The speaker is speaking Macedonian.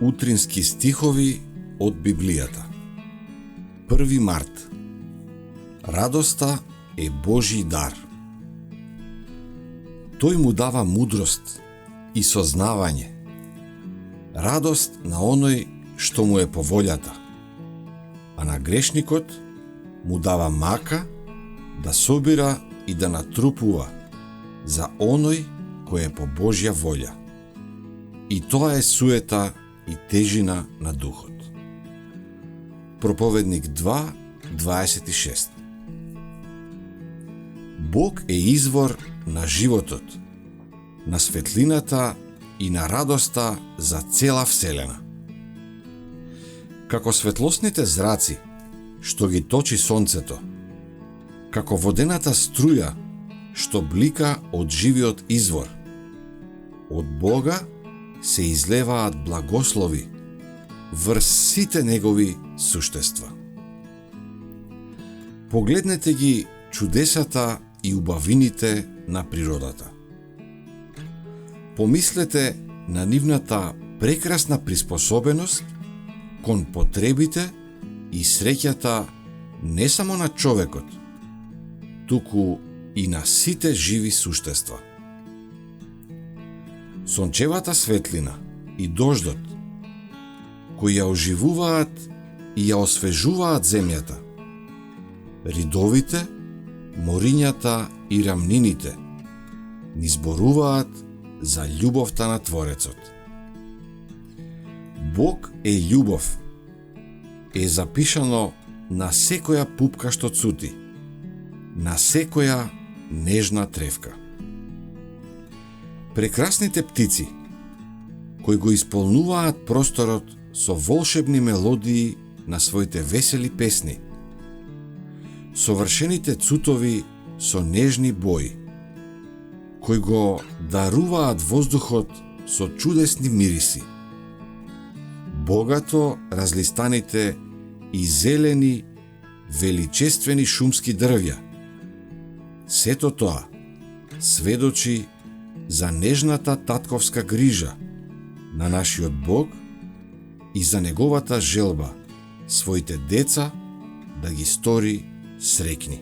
Утрински стихови од Библијата. 1 март. Радоста е Божји дар. Тој му дава мудрост и сознавање. Радост на оној што му е по волјата, а на грешникот му дава мака да собира и да натрупува за оној кој е по Божја волја. И тоа е суета и тежина на духот. Проповедник 2:26. Бог е извор на животот, на светлината и на радоста за цела вселена. Како светлосните зраци што ги точи сонцето, како водената струја што блика од живиот извор, од Бога се излеваат благослови врз сите негови суштества. Погледнете ги чудесата и убавините на природата. Помислете на нивната прекрасна приспособеност кон потребите и среќата не само на човекот, туку и на сите живи суштества. Сончевата светлина и дождот, кои ја оживуваат и ја освежуваат земјата, ридовите, морињата и рамнините, ни зборуваат за љубовта на Творецот. Бог е љубов, е запишано на секоја пупка што цути, на секоја нежна тревка. Прекрасните птици, кои го исполнуваат просторот со волшебни мелодии на своите весели песни, совршените цутови со нежни бои, кои го даруваат воздухот со чудесни мириси, богато разлистаните и зелени, величествени шумски дрвја. Сето тоа сведочи за нежната татковска грижа на нашиот Бог и за неговата желба своите деца да ги стори среќни.